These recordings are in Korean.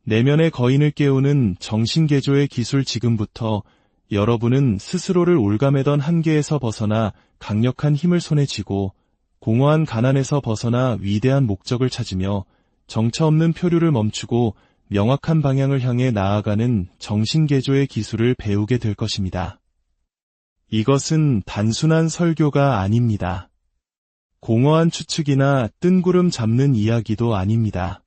내면의 거인을 깨우는 정신개조의 기술. 지금부터 여러분은 스스로를 올가매던 한계에서 벗어나 강력한 힘을 손에 쥐고 공허한 가난에서 벗어나 위대한 목적을 찾으며 정처 없는 표류를 멈추고 명확한 방향을 향해 나아가는 정신개조의 기술을 배우게 될 것입니다. 이것은 단순한 설교가 아닙니다. 공허한 추측이나 뜬구름 잡는 이야기도 아닙니다.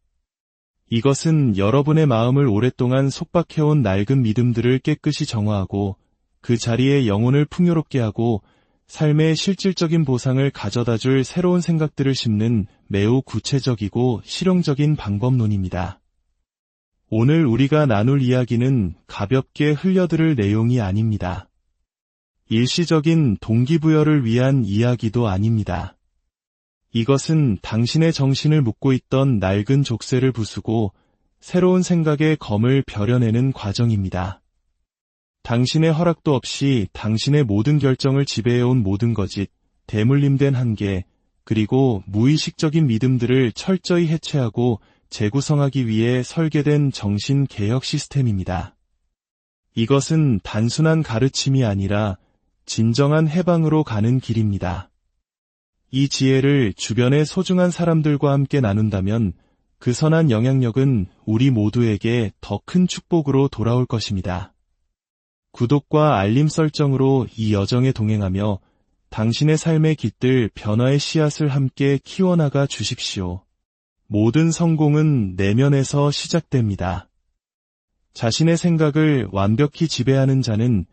이것은 여러분의 마음을 오랫동안 속박해온 낡은 믿음들을 깨끗이 정화하고 그 자리에 영혼을 풍요롭게 하고 삶의 실질적인 보상을 가져다줄 새로운 생각들을 심는 매우 구체적이고 실용적인 방법론입니다. 오늘 우리가 나눌 이야기는 가볍게 흘려들을 내용이 아닙니다. 일시적인 동기부여를 위한 이야기도 아닙니다. 이것은 당신의 정신을 묶고 있던 낡은 족쇄를 부수고 새로운 생각의 검을 벼려내는 과정입니다. 당신의 허락도 없이 당신의 모든 결정을 지배해온 모든 거짓, 대물림된 한계, 그리고 무의식적인 믿음들을 철저히 해체하고 재구성하기 위해 설계된 정신개혁 시스템입니다. 이것은 단순한 가르침이 아니라 진정한 해방으로 가는 길입니다. 이 지혜를 주변의 소중한 사람들과 함께 나눈다면 그 선한 영향력은 우리 모두에게 더 큰 축복으로 돌아올 것입니다. 구독과 알림 설정으로 이 여정에 동행하며 당신의 삶의 깃들 변화의 씨앗을 함께 키워나가 주십시오. 모든 성공은 내면에서 시작됩니다. 자신의 생각을 완벽히 지배하는 자는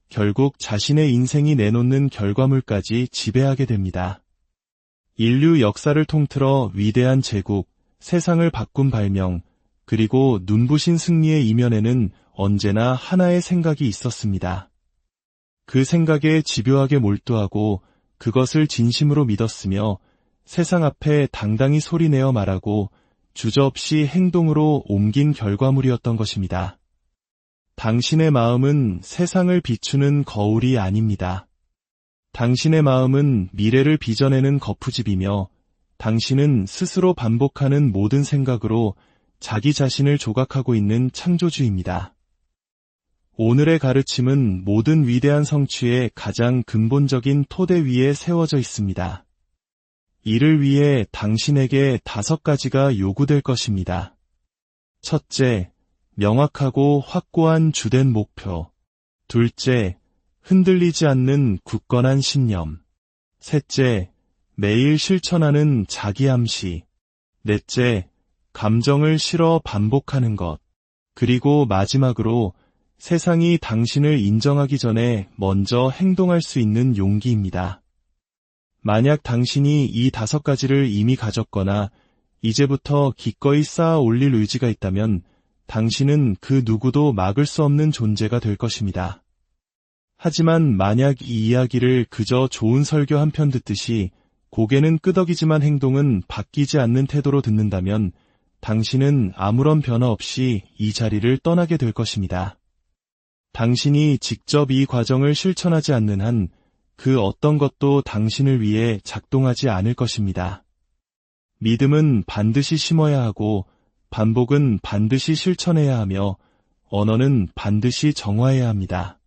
결국 자신의 인생이 내놓는 결과물까지 지배하게 됩니다. 인류 역사를 통틀어 위대한 제국, 세상을 바꾼 발명, 그리고 눈부신 승리의 이면에는 언제나 하나의 생각이 있었습니다. 그 생각에 집요하게 몰두하고 그것을 진심으로 믿었으며 세상 앞에 당당히 소리내어 말하고 주저없이 행동으로 옮긴 결과물이었던 것입니다. 당신의 마음은 세상을 비추는 거울이 아닙니다. 당신의 마음은 미래를 빚어내는 거푸집이며 당신은 스스로 반복하는 모든 생각으로 자기 자신을 조각하고 있는 창조주입니다. 오늘의 가르침은 모든 위대한 성취의 가장 근본적인 토대 위에 세워져 있습니다. 이를 위해 당신에게 5가지가 요구될 것입니다. 첫째, 명확하고 확고한 주된 목표. 둘째, 흔들리지 않는 굳건한 신념. 셋째, 매일 실천하는 자기암시. 넷째, 감정을 실어 반복하는 것. 그리고 마지막으로 세상이 당신을 인정하기 전에 먼저 행동할 수 있는 용기입니다. 만약 당신이 이 5가지를 이미 가졌거나 이제부터 기꺼이 쌓아 올릴 의지가 있다면 당신은 그 누구도 막을 수 없는 존재가 될 것입니다. 하지만 만약 이 이야기를 그저 좋은 설교 한 편 듣듯이 고개는 끄덕이지만 행동은 바뀌지 않는 태도로 듣는다면 당신은 아무런 변화 없이 이 자리를 떠나게 될 것입니다. 당신이 직접 이 과정을 실천하지 않는 한 그 어떤 것도 당신을 위해 작동하지 않을 것입니다. 믿음은 반드시 심어야 하고 반복은 반드시 실천해야 하며 언어는 반드시 정화해야 합니다.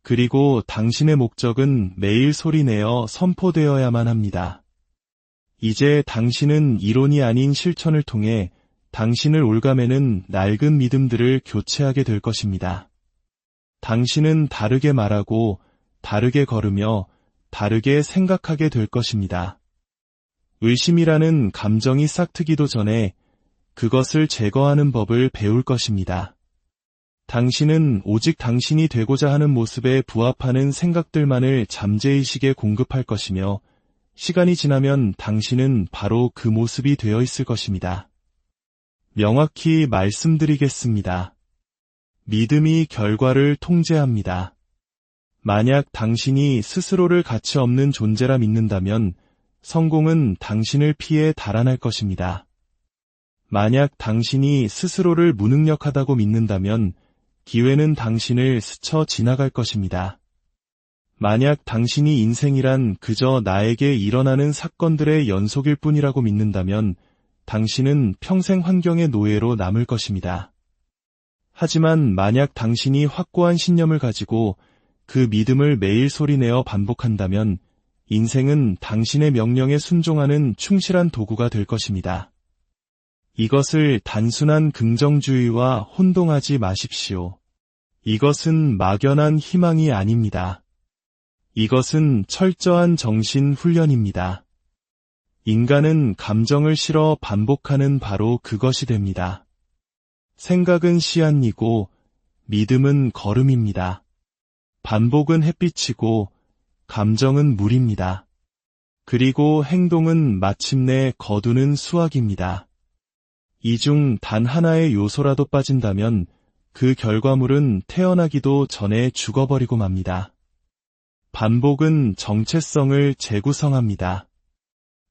그리고 당신의 목적은 매일 소리내어 선포되어야만 합니다. 이제 당신은 이론이 아닌 실천을 통해 당신을 올가매는 낡은 믿음들을 교체하게 될 것입니다. 당신은 다르게 말하고 다르게 걸으며 다르게 생각하게 될 것입니다. 의심이라는 감정이 싹트기도 전에 그것을 제거하는 법을 배울 것입니다. 당신은 오직 당신이 되고자 하는 모습에 부합하는 생각들만을 잠재의식에 공급할 것이며 시간이 지나면 당신은 바로 그 모습이 되어 있을 것입니다. 명확히 말씀드리겠습니다. 믿음이 결과를 통제합니다. 만약 당신이 스스로를 가치 없는 존재라 믿는다면 성공은 당신을 피해 달아날 것입니다. 만약 당신이 스스로를 무능력하다고 믿는다면 기회는 당신을 스쳐 지나갈 것입니다. 만약 당신이 인생이란 그저 나에게 일어나는 사건들의 연속일 뿐이라고 믿는다면 당신은 평생 환경의 노예로 남을 것입니다. 하지만 만약 당신이 확고한 신념을 가지고 그 믿음을 매일 소리내어 반복한다면 인생은 당신의 명령에 순종하는 충실한 도구가 될 것입니다. 이것을 단순한 긍정주의와 혼동하지 마십시오. 이것은 막연한 희망이 아닙니다. 이것은 철저한 정신 훈련입니다. 인간은 감정을 실어 반복하는 바로 그것이 됩니다. 생각은 씨앗이고 믿음은 걸음입니다. 반복은 햇빛이고 감정은 물입니다. 그리고 행동은 마침내 거두는 수확입니다. 이 중 단 하나의 요소라도 빠진다면 그 결과물은 태어나기도 전에 죽어버리고 맙니다. 반복은 정체성을 재구성합니다.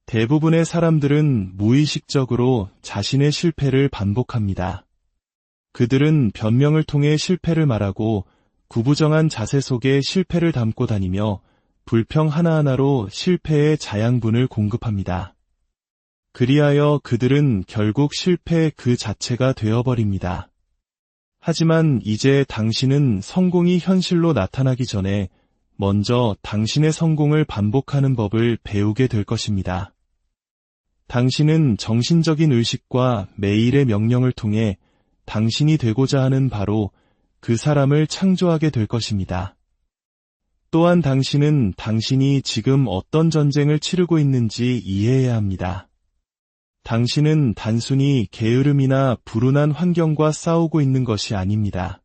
대부분의 사람들은 무의식적으로 자신의 실패를 반복합니다. 그들은 변명을 통해 실패를 말하고 구부정한 자세 속에 실패를 담고 다니며 불평 하나하나로 실패의 자양분을 공급합니다. 그리하여 그들은 결국 실패 그 자체가 되어버립니다. 하지만 이제 당신은 성공이 현실로 나타나기 전에 먼저 당신의 성공을 반복하는 법을 배우게 될 것입니다. 당신은 정신적인 의식과 매일의 명령을 통해 당신이 되고자 하는 바로 그 사람을 창조하게 될 것입니다. 또한 당신은 당신이 지금 어떤 전쟁을 치르고 있는지 이해해야 합니다. 당신은 단순히 게으름이나 불운한 환경과 싸우고 있는 것이 아닙니다.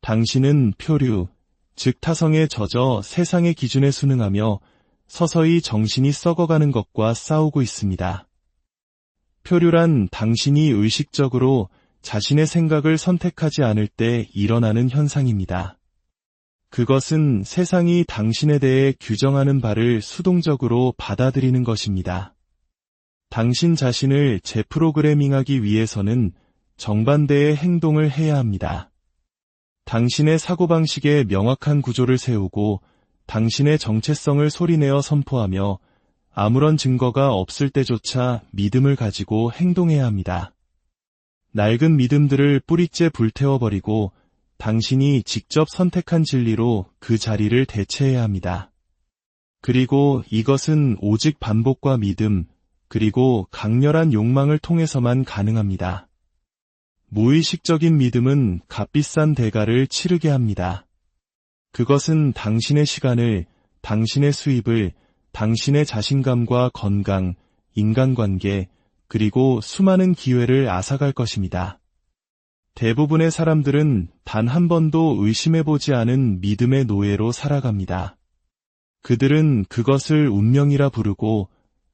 당신은 표류, 즉 타성에 젖어 세상의 기준에 순응하며 서서히 정신이 썩어가는 것과 싸우고 있습니다. 표류란 당신이 의식적으로 자신의 생각을 선택하지 않을 때 일어나는 현상입니다. 그것은 세상이 당신에 대해 규정하는 바를 수동적으로 받아들이는 것입니다. 당신 자신을 재프로그래밍하기 위해서는 정반대의 행동을 해야 합니다. 당신의 사고방식에 명확한 구조를 세우고 당신의 정체성을 소리내어 선포하며 아무런 증거가 없을 때조차 믿음을 가지고 행동해야 합니다. 낡은 믿음들을 뿌리째 불태워버리고 당신이 직접 선택한 진리로 그 자리를 대체해야 합니다. 그리고 이것은 오직 반복과 믿음, 그리고 강렬한 욕망을 통해서만 가능합니다. 무의식적인 믿음은 값비싼 대가를 치르게 합니다. 그것은 당신의 시간을, 당신의 수입을, 당신의 자신감과 건강, 인간관계, 그리고 수많은 기회를 앗아갈 것입니다. 대부분의 사람들은 단 한 번도 의심해보지 않은 믿음의 노예로 살아갑니다. 그들은 그것을 운명이라 부르고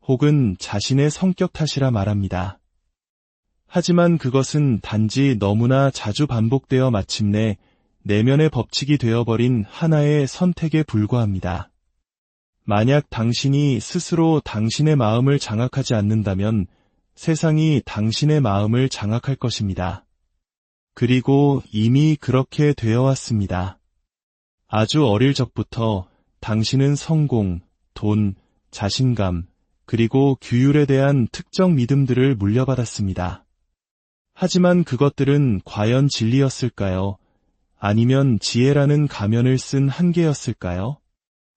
혹은 자신의 성격 탓이라 말합니다. 하지만 그것은 단지 너무나 자주 반복되어 마침내 내면의 법칙이 되어버린 하나의 선택에 불과합니다. 만약 당신이 스스로 당신의 마음을 장악하지 않는다면 세상이 당신의 마음을 장악할 것입니다. 그리고 이미 그렇게 되어 왔습니다. 아주 어릴 적부터 당신은 성공, 돈, 자신감, 그리고 규율에 대한 특정 믿음들을 물려받았습니다. 하지만 그것들은 과연 진리였을까요? 아니면 지혜라는 가면을 쓴 한계였을까요?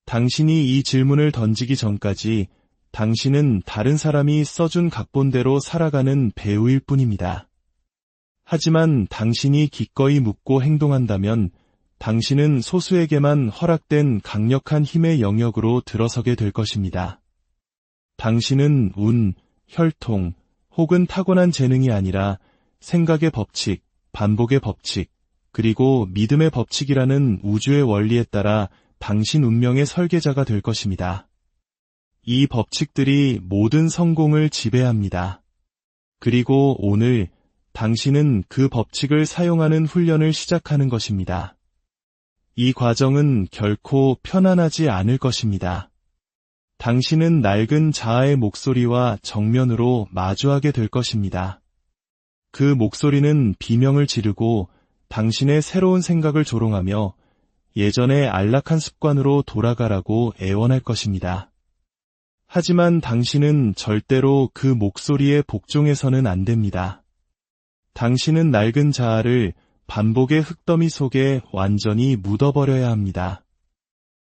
당신이 이 질문을 던지기 전까지 당신은 다른 사람이 써준 각본대로 살아가는 배우일 뿐입니다. 하지만 당신이 기꺼이 묻고 행동한다면 당신은 소수에게만 허락된 강력한 힘의 영역으로 들어서게 될 것입니다. 당신은 운, 혈통, 혹은 타고난 재능이 아니라 생각의 법칙, 반복의 법칙, 그리고 믿음의 법칙이라는 우주의 원리에 따라 당신 운명의 설계자가 될 것입니다. 이 법칙들이 모든 성공을 지배합니다. 그리고 오늘 당신은 그 법칙을 사용하는 훈련을 시작하는 것입니다. 이 과정은 결코 편안하지 않을 것입니다. 당신은 낡은 자아의 목소리와 정면으로 마주하게 될 것입니다. 그 목소리는 비명을 지르고 당신의 새로운 생각을 조롱하며 예전의 안락한 습관으로 돌아가라고 애원할 것입니다. 하지만 당신은 절대로 그 목소리에 복종해서는 안 됩니다. 당신은 낡은 자아를 반복의 흙더미 속에 완전히 묻어버려야 합니다.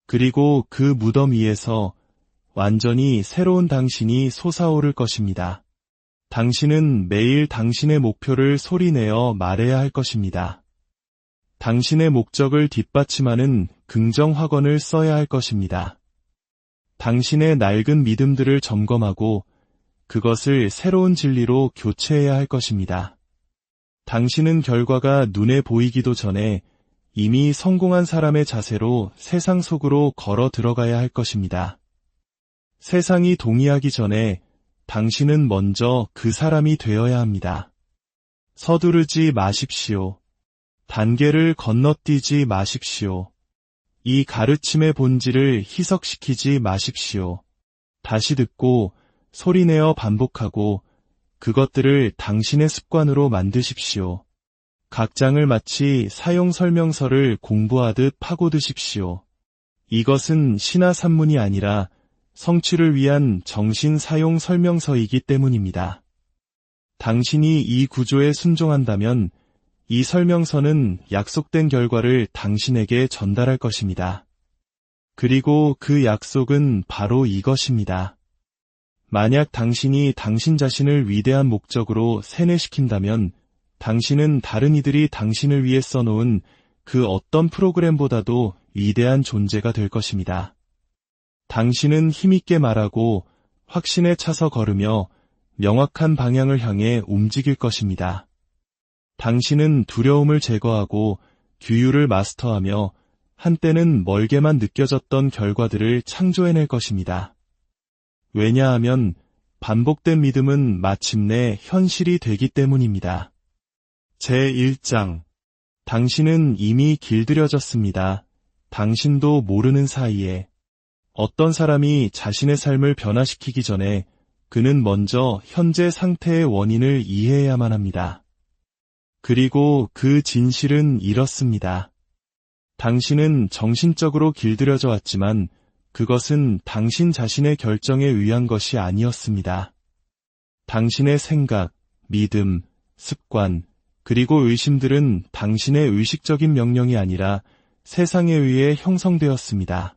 그리고 그 무덤 위에서 완전히 새로운 당신이 솟아오를 것입니다. 당신은 매일 당신의 목표를 소리내어 말해야 할 것입니다. 당신의 목적을 뒷받침하는 긍정 확언을 써야 할 것입니다. 당신의 낡은 믿음들을 점검하고 그것을 새로운 진리로 교체해야 할 것입니다. 당신은 결과가 눈에 보이기도 전에 이미 성공한 사람의 자세로 세상 속으로 걸어 들어가야 할 것입니다. 세상이 동의하기 전에 당신은 먼저 그 사람이 되어야 합니다. 서두르지 마십시오. 단계를 건너뛰지 마십시오. 이 가르침의 본질을 희석시키지 마십시오. 다시 듣고 소리내어 반복하고 그것들을 당신의 습관으로 만드십시오. 각 장을 마치 사용 설명서를 공부하듯 파고드십시오. 이것은 신화 산문이 아니라 성취를 위한 정신 사용 설명서이기 때문입니다. 당신이 이 구조에 순종한다면 이 설명서는 약속된 결과를 당신에게 전달할 것입니다. 그리고 그 약속은 바로 이것입니다. 만약 당신이 당신 자신을 위대한 목적으로 세뇌시킨다면 당신은 다른 이들이 당신을 위해 써놓은 그 어떤 프로그램보다도 위대한 존재가 될 것입니다. 당신은 힘있게 말하고 확신에 차서 걸으며 명확한 방향을 향해 움직일 것입니다. 당신은 두려움을 제거하고 규율을 마스터하며 한때는 멀게만 느껴졌던 결과들을 창조해낼 것입니다. 왜냐하면 반복된 믿음은 마침내 현실이 되기 때문입니다. 제1장 당신은 이미 길들여졌습니다. 당신도 모르는 사이에 어떤 사람이 자신의 삶을 변화시키기 전에 그는 먼저 현재 상태의 원인을 이해해야만 합니다. 그리고 그 진실은 이렇습니다. 당신은 정신적으로 길들여져 왔지만 그것은 당신 자신의 결정에 의한 것이 아니었습니다. 당신의 생각, 믿음, 습관, 그리고 의심들은 당신의 의식적인 명령이 아니라 세상에 의해 형성되었습니다.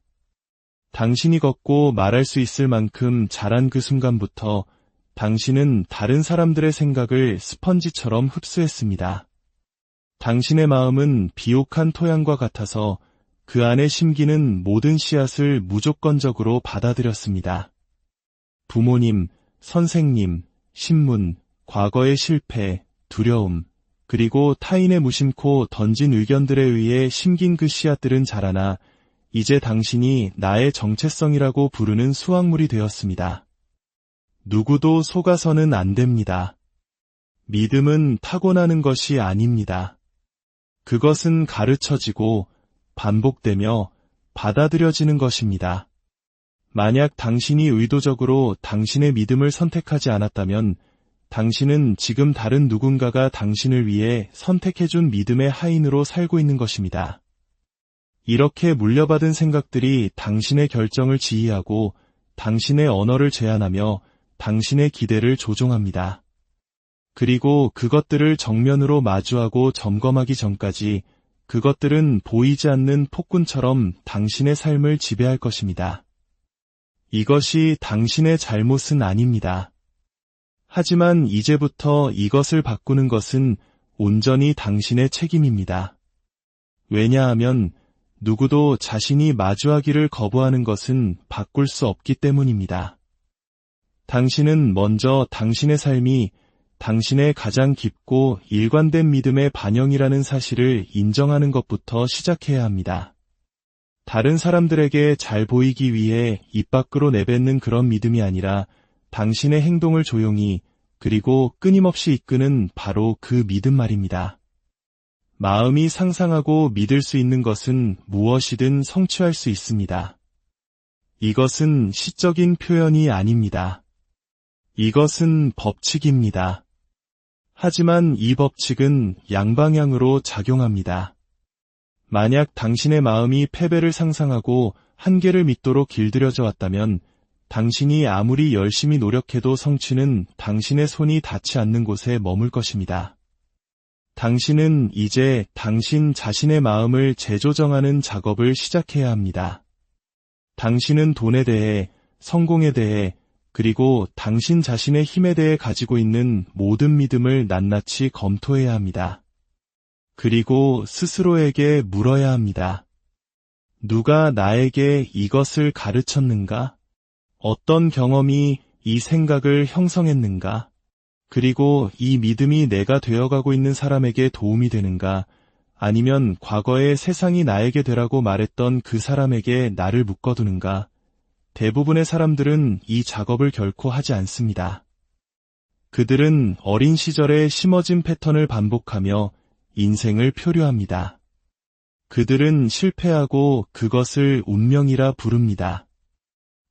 당신이 걷고 말할 수 있을 만큼 자란 그 순간부터 당신은 다른 사람들의 생각을 스펀지처럼 흡수했습니다. 당신의 마음은 비옥한 토양과 같아서 그 안에 심기는 모든 씨앗을 무조건적으로 받아들였습니다. 부모님, 선생님, 신문, 과거의 실패, 두려움, 그리고 타인의 무심코 던진 의견들에 의해 심긴 그 씨앗들은 자라나 이제 당신이 나의 정체성이라고 부르는 수확물이 되었습니다. 누구도 속아서는 안 됩니다. 믿음은 타고나는 것이 아닙니다. 그것은 가르쳐지고 반복되며 받아들여지는 것입니다. 만약 당신이 의도적으로 당신의 믿음을 선택하지 않았다면 당신은 지금 다른 누군가가 당신을 위해 선택해준 믿음의 하인으로 살고 있는 것입니다. 이렇게 물려받은 생각들이 당신의 결정을 지휘하고 당신의 언어를 제한하며 당신의 기대를 조종합니다. 그리고 그것들을 정면으로 마주하고 점검하기 전까지 그것들은 보이지 않는 폭군처럼 당신의 삶을 지배할 것입니다. 이것이 당신의 잘못은 아닙니다. 하지만 이제부터 이것을 바꾸는 것은 온전히 당신의 책임입니다. 왜냐하면 누구도 자신이 마주하기를 거부하는 것은 바꿀 수 없기 때문입니다. 당신은 먼저 당신의 삶이 당신의 가장 깊고 일관된 믿음의 반영이라는 사실을 인정하는 것부터 시작해야 합니다. 다른 사람들에게 잘 보이기 위해 입 밖으로 내뱉는 그런 믿음이 아니라 당신의 행동을 조용히 그리고 끊임없이 이끄는 바로 그 믿음 말입니다. 마음이 상상하고 믿을 수 있는 것은 무엇이든 성취할 수 있습니다. 이것은 시적인 표현이 아닙니다. 이것은 법칙입니다. 하지만 이 법칙은 양방향으로 작용합니다. 만약 당신의 마음이 패배를 상상하고 한계를 믿도록 길들여져 왔다면 당신이 아무리 열심히 노력해도 성취는 당신의 손이 닿지 않는 곳에 머물 것입니다. 당신은 이제 당신 자신의 마음을 재조정하는 작업을 시작해야 합니다. 당신은 돈에 대해, 성공에 대해, 그리고 당신 자신의 힘에 대해 가지고 있는 모든 믿음을 낱낱이 검토해야 합니다. 그리고 스스로에게 물어야 합니다. 누가 나에게 이것을 가르쳤는가? 어떤 경험이 이 생각을 형성했는가? 그리고 이 믿음이 내가 되어가고 있는 사람에게 도움이 되는가? 아니면 과거에 세상이 나에게 되라고 말했던 그 사람에게 나를 묶어두는가? 대부분의 사람들은 이 작업을 결코 하지 않습니다. 그들은 어린 시절에 심어진 패턴을 반복하며 인생을 표류합니다. 그들은 실패하고 그것을 운명이라 부릅니다.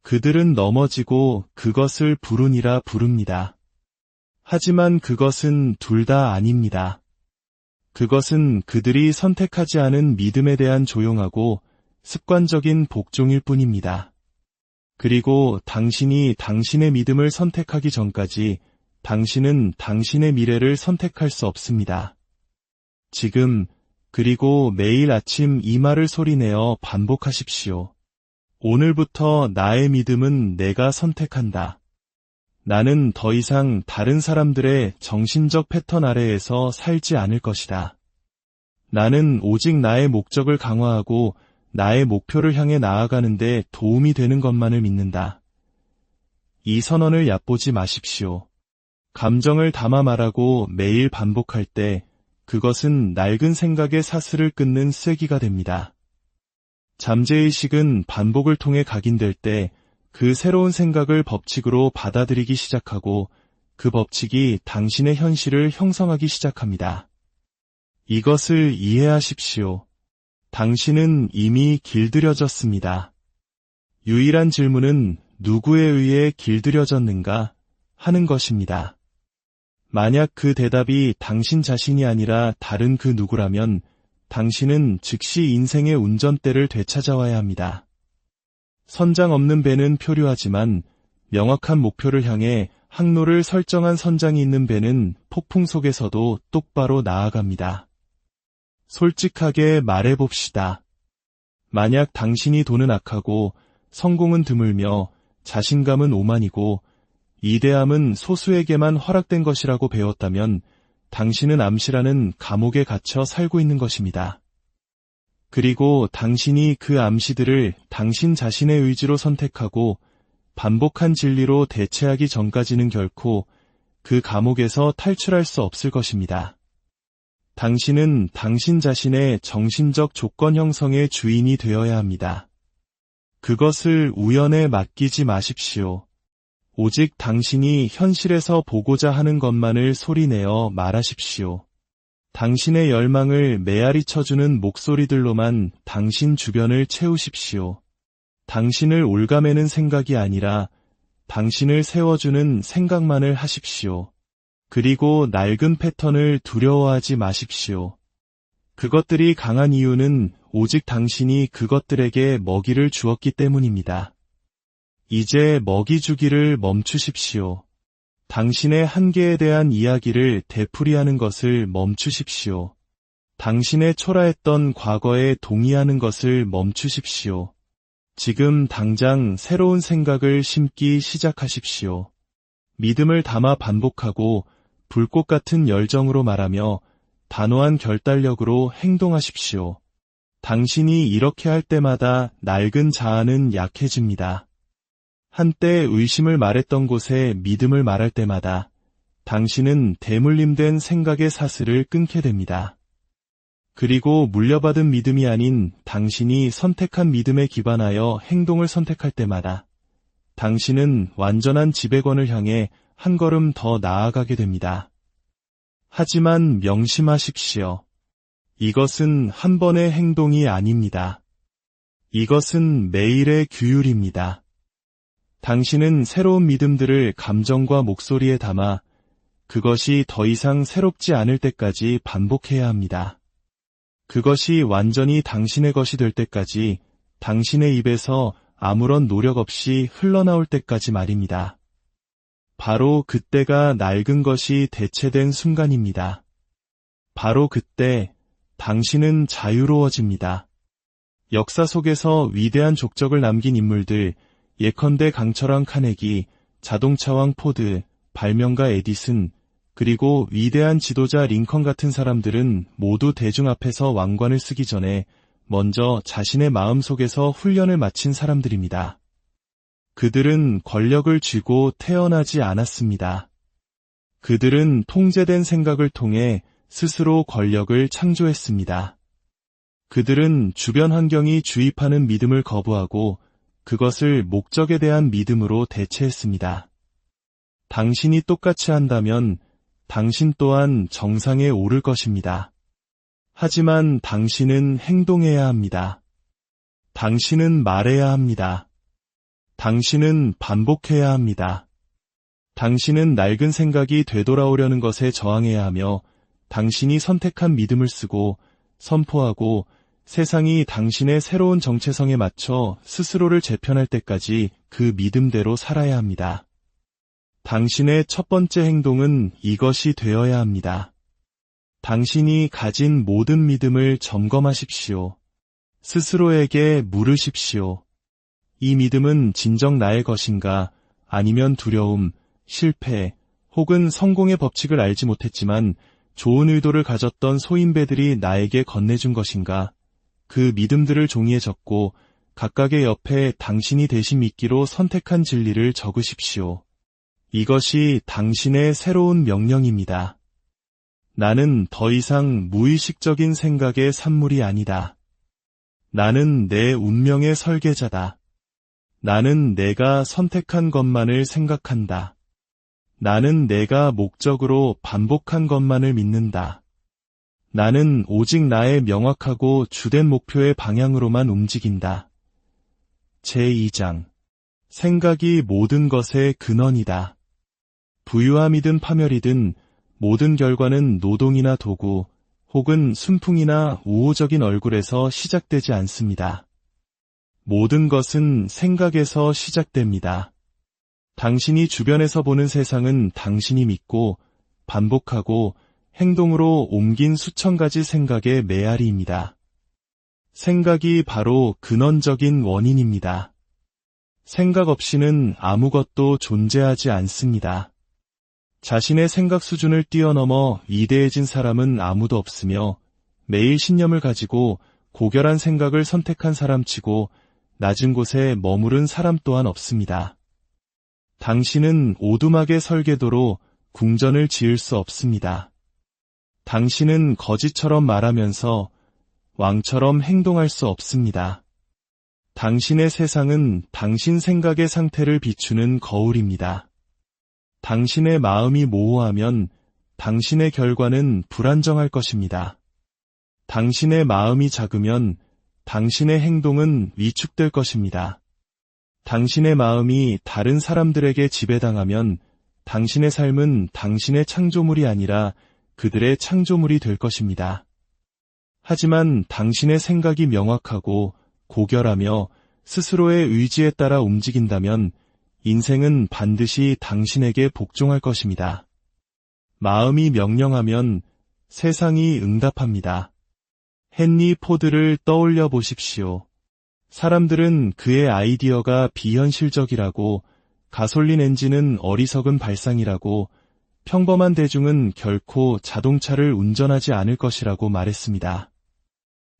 그들은 넘어지고 그것을 불운이라 부릅니다. 하지만 그것은 둘 다 아닙니다. 그것은 그들이 선택하지 않은 믿음에 대한 조용하고 습관적인 복종일 뿐입니다. 그리고 당신이 당신의 믿음을 선택하기 전까지 당신은 당신의 미래를 선택할 수 없습니다. 지금, 그리고 매일 아침 이 말을 소리내어 반복하십시오. 오늘부터 나의 믿음은 내가 선택한다. 나는 더 이상 다른 사람들의 정신적 패턴 아래에서 살지 않을 것이다. 나는 오직 나의 목적을 강화하고 나의 목표를 향해 나아가는데 도움이 되는 것만을 믿는다. 이 선언을 얕보지 마십시오. 감정을 담아 말하고 매일 반복할 때 그것은 낡은 생각의 사슬을 끊는 쐐기가 됩니다. 잠재의식은 반복을 통해 각인될 때 그 새로운 생각을 법칙으로 받아들이기 시작하고 그 법칙이 당신의 현실을 형성하기 시작합니다. 이것을 이해하십시오. 당신은 이미 길들여졌습니다. 유일한 질문은 누구에 의해 길들여졌는가 하는 것입니다. 만약 그 대답이 당신 자신이 아니라 다른 그 누구라면 당신은 즉시 인생의 운전대를 되찾아와야 합니다. 선장 없는 배는 표류하지만 명확한 목표를 향해 항로를 설정한 선장이 있는 배는 폭풍 속에서도 똑바로 나아갑니다. 솔직하게 말해봅시다. 만약 당신이 돈은 악하고 성공은 드물며 자신감은 오만이고 이대함은 소수에게만 허락된 것이라고 배웠다면 당신은 암시라는 감옥에 갇혀 살고 있는 것입니다. 그리고 당신이 그 암시들을 당신 자신의 의지로 선택하고 반복한 진리로 대체하기 전까지는 결코 그 감옥에서 탈출할 수 없을 것입니다. 당신은 당신 자신의 정신적 조건 형성의 주인이 되어야 합니다. 그것을 우연에 맡기지 마십시오. 오직 당신이 현실에서 보고자 하는 것만을 소리내어 말하십시오. 당신의 열망을 메아리 쳐주는 목소리들로만 당신 주변을 채우십시오. 당신을 올가매는 생각이 아니라 당신을 세워주는 생각만을 하십시오. 그리고 낡은 패턴을 두려워하지 마십시오. 그것들이 강한 이유는 오직 당신이 그것들에게 먹이를 주었기 때문입니다. 이제 먹이 주기를 멈추십시오. 당신의 한계에 대한 이야기를 되풀이하는 것을 멈추십시오. 당신의 초라했던 과거에 동의하는 것을 멈추십시오. 지금 당장 새로운 생각을 심기 시작하십시오. 믿음을 담아 반복하고 불꽃 같은 열정으로 말하며 단호한 결단력으로 행동하십시오. 당신이 이렇게 할 때마다 낡은 자아는 약해집니다. 한때 의심을 말했던 곳에 믿음을 말할 때마다 당신은 대물림된 생각의 사슬을 끊게 됩니다. 그리고 물려받은 믿음이 아닌 당신이 선택한 믿음에 기반하여 행동을 선택할 때마다 당신은 완전한 지배권을 향해 한 걸음 더 나아가게 됩니다. 하지만 명심하십시오. 이것은 한 번의 행동이 아닙니다. 이것은 매일의 규율입니다. 당신은 새로운 믿음들을 감정과 목소리에 담아 그것이 더 이상 새롭지 않을 때까지 반복해야 합니다. 그것이 완전히 당신의 것이 될 때까지 당신의 입에서 아무런 노력 없이 흘러나올 때까지 말입니다. 바로 그때가 낡은 것이 대체된 순간입니다. 바로 그때 당신은 자유로워집니다. 역사 속에서 위대한 족적을 남긴 인물들, 예컨대 강철왕 카네기, 자동차왕 포드, 발명가 에디슨, 그리고 위대한 지도자 링컨 같은 사람들은 모두 대중 앞에서 왕관을 쓰기 전에 먼저 자신의 마음 속에서 훈련을 마친 사람들입니다. 그들은 권력을 쥐고 태어나지 않았습니다. 그들은 통제된 생각을 통해 스스로 권력을 창조했습니다. 그들은 주변 환경이 주입하는 믿음을 거부하고 그것을 목적에 대한 믿음으로 대체했습니다. 당신이 똑같이 한다면 당신 또한 정상에 오를 것입니다. 하지만 당신은 행동해야 합니다. 당신은 말해야 합니다. 당신은 반복해야 합니다. 당신은 낡은 생각이 되돌아오려는 것에 저항해야 하며 당신이 선택한 믿음을 쓰고 선포하고 세상이 당신의 새로운 정체성에 맞춰 스스로를 재편할 때까지 그 믿음대로 살아야 합니다. 당신의 첫 번째 행동은 이것이 되어야 합니다. 당신이 가진 모든 믿음을 점검하십시오. 스스로에게 물으십시오. 이 믿음은 진정 나의 것인가, 아니면 두려움, 실패, 혹은 성공의 법칙을 알지 못했지만 좋은 의도를 가졌던 소인배들이 나에게 건네준 것인가? 그 믿음들을 종이에 적고 각각의 옆에 당신이 대신 믿기로 선택한 진리를 적으십시오. 이것이 당신의 새로운 명령입니다. 나는 더 이상 무의식적인 생각의 산물이 아니다. 나는 내 운명의 설계자다. 나는 내가 선택한 것만을 생각한다. 나는 내가 목적으로 반복한 것만을 믿는다. 나는 오직 나의 명확하고 주된 목표의 방향으로만 움직인다. 제2장 생각이 모든 것의 근원이다. 부유함이든 파멸이든 모든 결과는 노동이나 도구 혹은 순풍이나 우호적인 얼굴에서 시작되지 않습니다. 모든 것은 생각에서 시작됩니다. 당신이 주변에서 보는 세상은 당신이 믿고 반복하고 행동으로 옮긴 수천 가지 생각의 메아리입니다. 생각이 바로 근원적인 원인입니다. 생각 없이는 아무것도 존재하지 않습니다. 자신의 생각 수준을 뛰어넘어 위대해진 사람은 아무도 없으며 매일 신념을 가지고 고결한 생각을 선택한 사람치고 낮은 곳에 머무른 사람 또한 없습니다. 당신은 오두막의 설계도로 궁전을 지을 수 없습니다. 당신은 거지처럼 말하면서 왕처럼 행동할 수 없습니다. 당신의 세상은 당신 생각의 상태를 비추는 거울입니다. 당신의 마음이 모호하면 당신의 결과는 불안정할 것입니다. 당신의 마음이 작으면 당신의 행동은 위축될 것입니다. 당신의 마음이 다른 사람들에게 지배당하면 당신의 삶은 당신의 창조물이 아니라 그들의 창조물이 될 것입니다. 하지만 당신의 생각이 명확하고 고결하며 스스로의 의지에 따라 움직인다면 인생은 반드시 당신에게 복종할 것입니다. 마음이 명령하면 세상이 응답합니다. 헨리 포드를 떠올려 보십시오. 사람들은 그의 아이디어가 비현실적이라고, 가솔린 엔진은 어리석은 발상이라고, 평범한 대중은 결코 자동차를 운전하지 않을 것이라고 말했습니다.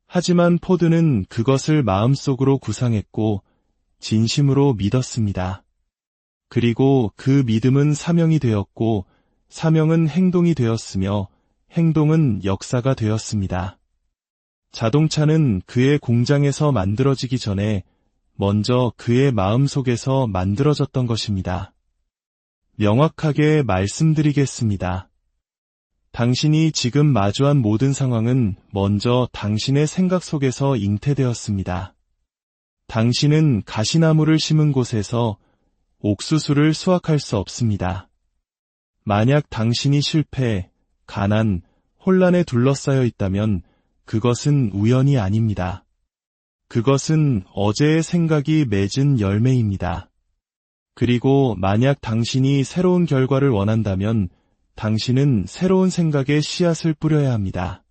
하지만 포드는 그것을 마음속으로 구상했고 진심으로 믿었습니다. 그리고 그 믿음은 사명이 되었고 사명은 행동이 되었으며 행동은 역사가 되었습니다. 자동차는 그의 공장에서 만들어지기 전에 먼저 그의 마음속에서 만들어졌던 것입니다. 명확하게 말씀드리겠습니다. 당신이 지금 마주한 모든 상황은 먼저 당신의 생각 속에서 잉태되었습니다. 당신은 가시나무를 심은 곳에서 옥수수를 수확할 수 없습니다. 만약 당신이 실패, 가난, 혼란에 둘러싸여 있다면 그것은 우연이 아닙니다. 그것은 어제의 생각이 맺은 열매입니다. 그리고 만약 당신이 새로운 결과를 원한다면 당신은 새로운 생각에 씨앗을 뿌려야 합니다.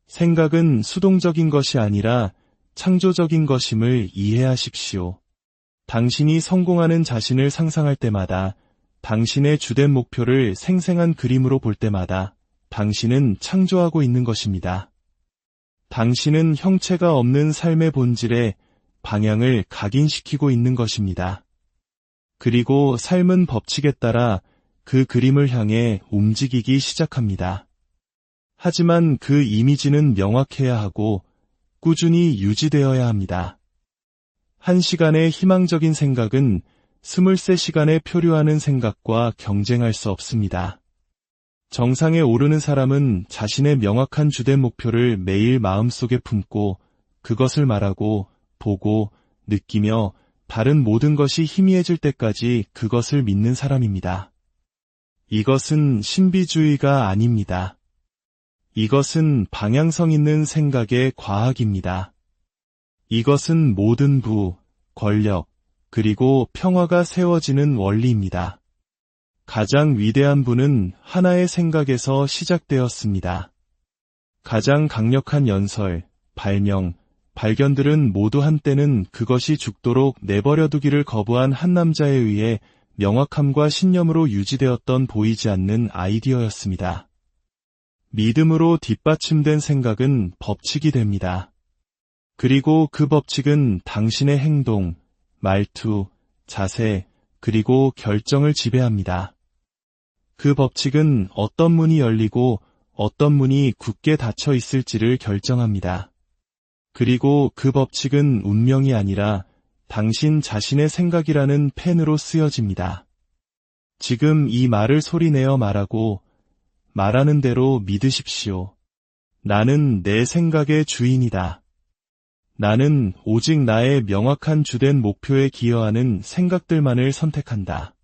생각은 수동적인 것이 아니라 창조적인 것임을 이해하십시오. 당신이 성공하는 자신을 상상할 때마다, 당신의 주된 목표를 생생한 그림으로 볼 때마다 당신은 창조하고 있는 것입니다. 당신은 형체가 없는 삶의 본질에 방향을 각인시키고 있는 것입니다. 그리고 삶은 법칙에 따라 그 그림을 향해 움직이기 시작합니다. 하지만 그 이미지는 명확해야 하고 꾸준히 유지되어야 합니다. 1시간의 희망적인 생각은 23시간에 표류하는 생각과 경쟁할 수 없습니다. 정상에 오르는 사람은 자신의 명확한 주된 목표를 매일 마음속에 품고 그것을 말하고, 보고, 느끼며 다른 모든 것이 희미해질 때까지 그것을 믿는 사람입니다. 이것은 신비주의가 아닙니다. 이것은 방향성 있는 생각의 과학입니다. 이것은 모든 부, 권력, 그리고 평화가 세워지는 원리입니다. 가장 위대한 부는 하나의 생각에서 시작되었습니다. 가장 강력한 연설, 발명, 발견들은 모두 한때는 그것이 죽도록 내버려두기를 거부한 한 남자에 의해 명확함과 신념으로 유지되었던 보이지 않는 아이디어였습니다. 믿음으로 뒷받침된 생각은 법칙이 됩니다. 그리고 그 법칙은 당신의 행동, 말투, 자세, 그리고 결정을 지배합니다. 그 법칙은 어떤 문이 열리고 어떤 문이 굳게 닫혀 있을지를 결정합니다. 그리고 그 법칙은 운명이 아니라 당신 자신의 생각이라는 펜으로 쓰여집니다. 지금 이 말을 소리내어 말하고 말하는 대로 믿으십시오. 나는 내 생각의 주인이다. 나는 오직 나의 명확한 주된 목표에 기여하는 생각들만을 선택한다.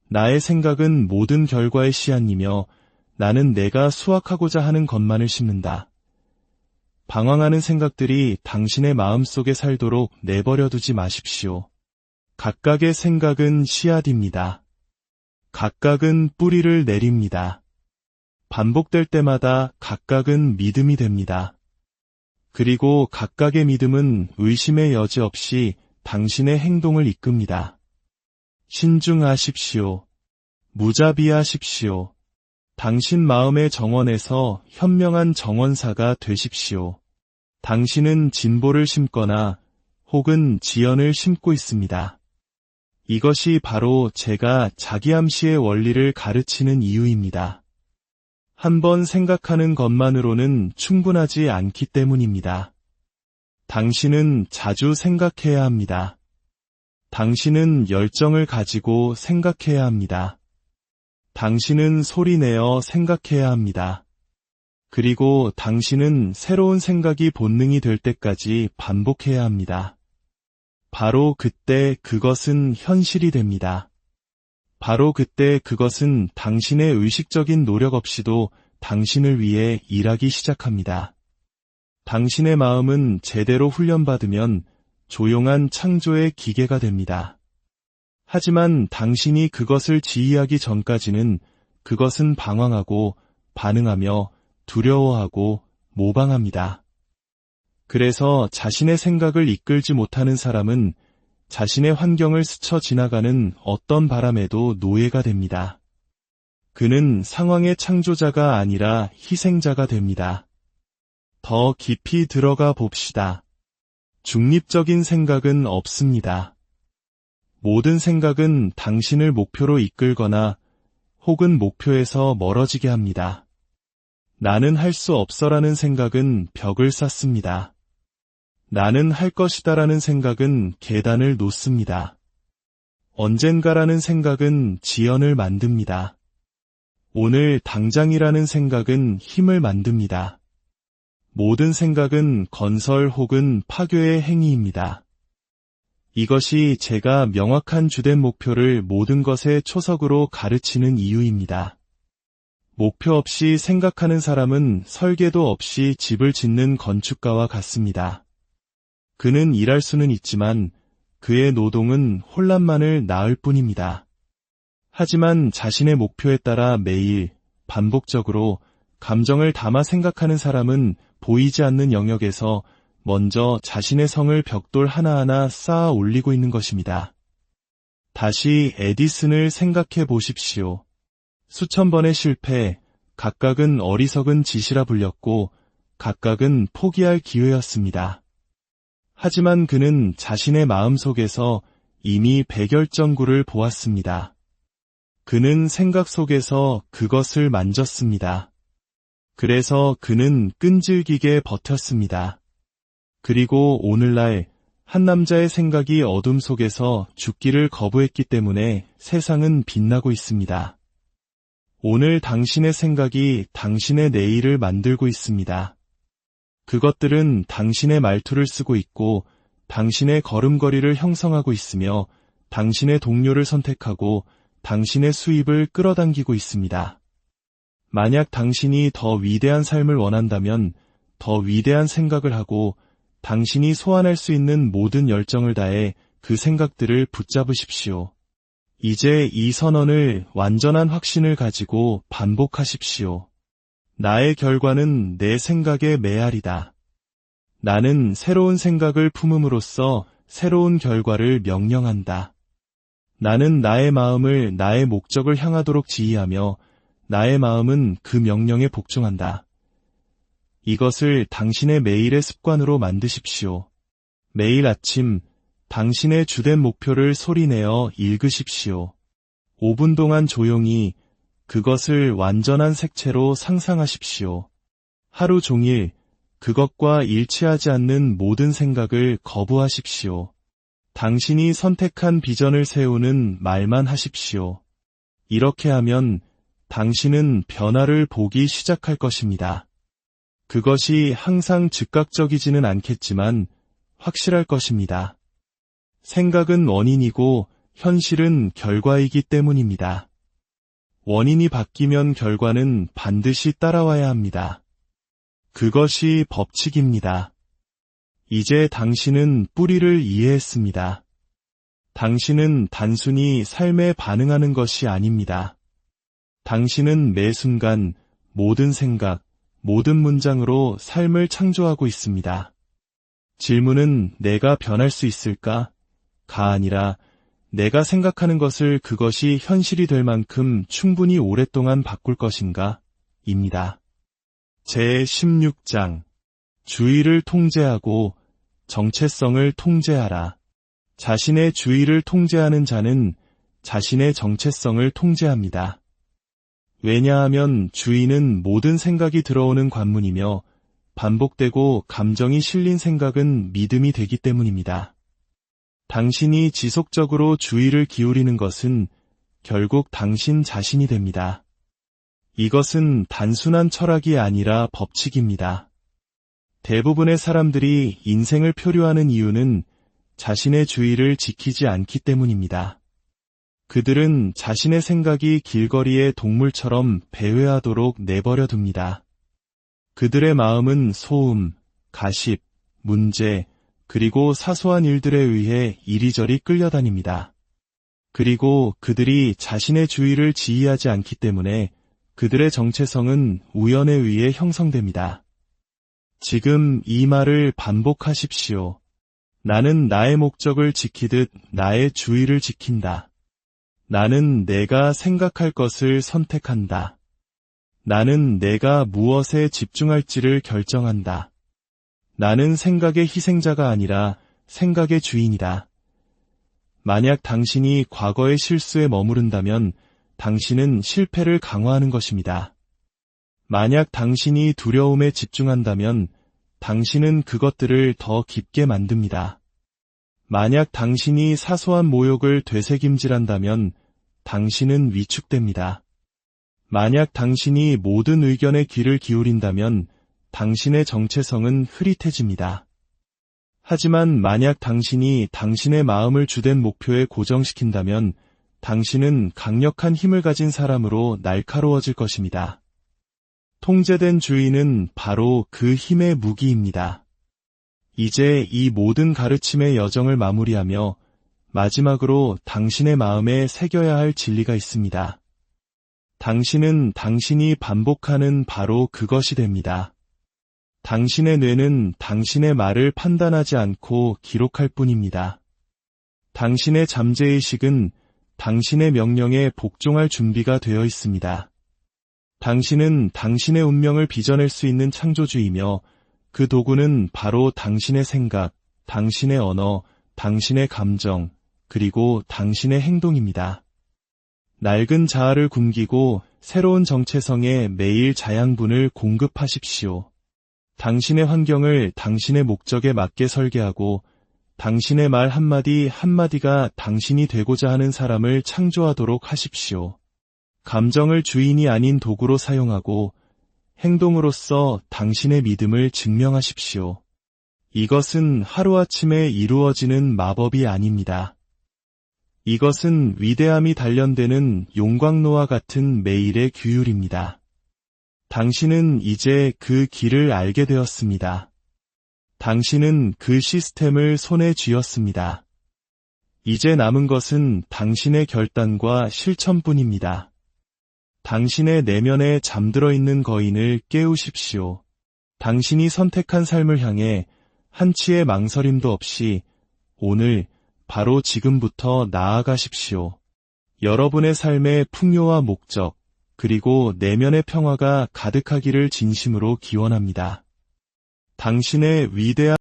나의 생각은 모든 결과의 씨앗이며 나는 내가 수확하고자 하는 것만을 심는다. 방황하는 생각들이 당신의 마음속에 살도록 내버려두지 마십시오. 각각의 생각은 씨앗입니다. 각각은 뿌리를 내립니다. 반복될 때마다 각각은 믿음이 됩니다. 그리고 각각의 믿음은 의심의 여지 없이 당신의 행동을 이끕니다. 신중하십시오. 무자비하십시오. 당신 마음의 정원에서 현명한 정원사가 되십시오. 당신은 진보를 심거나 혹은 지연을 심고 있습니다. 이것이 바로 제가 자기암시의 원리를 가르치는 이유입니다. 한번 생각하는 것만으로는 충분하지 않기 때문입니다. 당신은 자주 생각해야 합니다. 당신은 열정을 가지고 생각해야 합니다. 당신은 소리내어 생각해야 합니다. 그리고 당신은 새로운 생각이 본능이 될 때까지 반복해야 합니다. 바로 그때 그것은 현실이 됩니다. 바로 그때 그것은 당신의 의식적인 노력 없이도 당신을 위해 일하기 시작합니다. 당신의 마음은 제대로 훈련받으면 조용한 창조의 기계가 됩니다. 하지만 당신이 그것을 지휘하기 전까지는 그것은 방황하고 반응하며 두려워하고 모방합니다. 그래서 자신의 생각을 이끌지 못하는 사람은 자신의 환경을 스쳐 지나가는 어떤 바람에도 노예가 됩니다. 그는 상황의 창조자가 아니라 희생자가 됩니다. 더 깊이 들어가 봅시다. 중립적인 생각은 없습니다. 모든 생각은 당신을 목표로 이끌거나 혹은 목표에서 멀어지게 합니다. 나는 할 수 없어라는 생각은 벽을 쌓습니다. 나는 할 것이다라는 생각은 계단을 놓습니다. 언젠가라는 생각은 지연을 만듭니다. 오늘 당장이라는 생각은 힘을 만듭니다. 모든 생각은 건설 혹은 파괴의 행위입니다. 이것이 제가 명확한 주된 목표를 모든 것의 초석으로 가르치는 이유입니다. 목표 없이 생각하는 사람은 설계도 없이 집을 짓는 건축가와 같습니다. 그는 일할 수는 있지만 그의 노동은 혼란만을 낳을 뿐입니다. 하지만 자신의 목표에 따라 매일 반복적으로 감정을 담아 생각하는 사람은 보이지 않는 영역에서 먼저 자신의 성을 벽돌 하나하나 쌓아 올리고 있는 것입니다. 다시 에디슨을 생각해 보십시오. 수천 번의 실패, 각각은 어리석은 짓이라 불렸고 각각은 포기할 기회였습니다. 하지만 그는 자신의 마음속에서 이미 백열전구를 보았습니다. 그는 생각 속에서 그것을 만졌습니다. 그래서 그는 끈질기게 버텼습니다. 그리고 오늘날 한 남자의 생각이 어둠 속에서 죽기를 거부했기 때문에 세상은 빛나고 있습니다. 오늘 당신의 생각이 당신의 내일을 만들고 있습니다. 그것들은 당신의 말투를 쓰고 있고 당신의 걸음걸이를 형성하고 있으며 당신의 동료를 선택하고 당신의 수입을 끌어당기고 있습니다. 만약 당신이 더 위대한 삶을 원한다면 더 위대한 생각을 하고 당신이 소환할 수 있는 모든 열정을 다해 그 생각들을 붙잡으십시오. 이제 이 선언을 완전한 확신을 가지고 반복하십시오. 나의 결과는 내 생각의 메아리다. 나는 새로운 생각을 품음으로써 새로운 결과를 명령한다. 나는 나의 마음을 나의 목적을 향하도록 지휘하며 나의 마음은 그 명령에 복종한다. 이것을 당신의 매일의 습관으로 만드십시오. 매일 아침 당신의 주된 목표를 소리내어 읽으십시오. 5분 동안 조용히 그것을 완전한 색채로 상상하십시오. 하루 종일 그것과 일치하지 않는 모든 생각을 거부하십시오. 당신이 선택한 비전을 세우는 말만 하십시오. 이렇게 하면 당신은 변화를 보기 시작할 것입니다. 그것이 항상 즉각적이지는 않겠지만 확실할 것입니다. 생각은 원인이고 현실은 결과이기 때문입니다. 원인이 바뀌면 결과는 반드시 따라와야 합니다. 그것이 법칙입니다. 이제 당신은 뿌리를 이해했습니다. 당신은 단순히 삶에 반응하는 것이 아닙니다. 당신은 매 순간 모든 생각, 모든 문장으로 삶을 창조하고 있습니다. 질문은 내가 변할 수 있을까? 가 아니라 내가 생각하는 것을 그것이 현실이 될 만큼 충분히 오랫동안 바꿀 것인가? 입니다. 제16장 주의를 통제하고 정체성을 통제하라. 자신의 주의를 통제하는 자는 자신의 정체성을 통제합니다. 왜냐하면 주의는 모든 생각이 들어오는 관문이며 반복되고 감정이 실린 생각은 믿음이 되기 때문입니다. 당신이 지속적으로 주의를 기울이는 것은 결국 당신 자신이 됩니다. 이것은 단순한 철학이 아니라 법칙입니다. 대부분의 사람들이 인생을 표류하는 이유는 자신의 주의를 지키지 않기 때문입니다. 그들은 자신의 생각이 길거리의 동물처럼 배회하도록 내버려 둡니다. 그들의 마음은 소음, 가십, 문제, 그리고 사소한 일들에 의해 이리저리 끌려다닙니다. 그리고 그들이 자신의 주의를 지휘하지 않기 때문에 그들의 정체성은 우연에 의해 형성됩니다. 지금 이 말을 반복하십시오. 나는 나의 목적을 지키듯 나의 주의를 지킨다. 나는 내가 생각할 것을 선택한다. 나는 내가 무엇에 집중할지를 결정한다. 나는 생각의 희생자가 아니라 생각의 주인이다. 만약 당신이 과거의 실수에 머무른다면 당신은 실패를 강화하는 것입니다. 만약 당신이 두려움에 집중한다면 당신은 그것들을 더 깊게 만듭니다. 만약 당신이 사소한 모욕을 되새김질한다면 당신은 위축됩니다. 만약 당신이 모든 의견에 귀를 기울인다면 당신의 정체성은 흐릿해집니다. 하지만 만약 당신이 당신의 마음을 주된 목표에 고정시킨다면 당신은 강력한 힘을 가진 사람으로 날카로워질 것입니다. 통제된 주의는 바로 그 힘의 무기입니다. 이제 이 모든 가르침의 여정을 마무리하며 마지막으로 당신의 마음에 새겨야 할 진리가 있습니다. 당신은 당신이 반복하는 바로 그것이 됩니다. 당신의 뇌는 당신의 말을 판단하지 않고 기록할 뿐입니다. 당신의 잠재의식은 당신의 명령에 복종할 준비가 되어 있습니다. 당신은 당신의 운명을 빚어낼 수 있는 창조주이며 그 도구는 바로 당신의 생각, 당신의 언어, 당신의 감정, 그리고 당신의 행동입니다. 낡은 자아를 굶기고 새로운 정체성에 매일 자양분을 공급하십시오. 당신의 환경을 당신의 목적에 맞게 설계하고 당신의 말 한마디 한마디가 당신이 되고자 하는 사람을 창조하도록 하십시오. 감정을 주인이 아닌 도구로 사용하고 행동으로써 당신의 믿음을 증명하십시오. 이것은 하루아침에 이루어지는 마법이 아닙니다. 이것은 위대함이 단련되는 용광로와 같은 매일의 규율입니다. 당신은 이제 그 길을 알게 되었습니다. 당신은 그 시스템을 손에 쥐었습니다. 이제 남은 것은 당신의 결단과 실천뿐입니다. 당신의 내면에 잠들어 있는 거인을 깨우십시오. 당신이 선택한 삶을 향해 한치의 망설임도 없이 오늘 바로 지금부터 나아가십시오. 여러분의 삶의 풍요와 목적, 그리고 내면의 평화가 가득하기를 진심으로 기원합니다. 당신의 위대한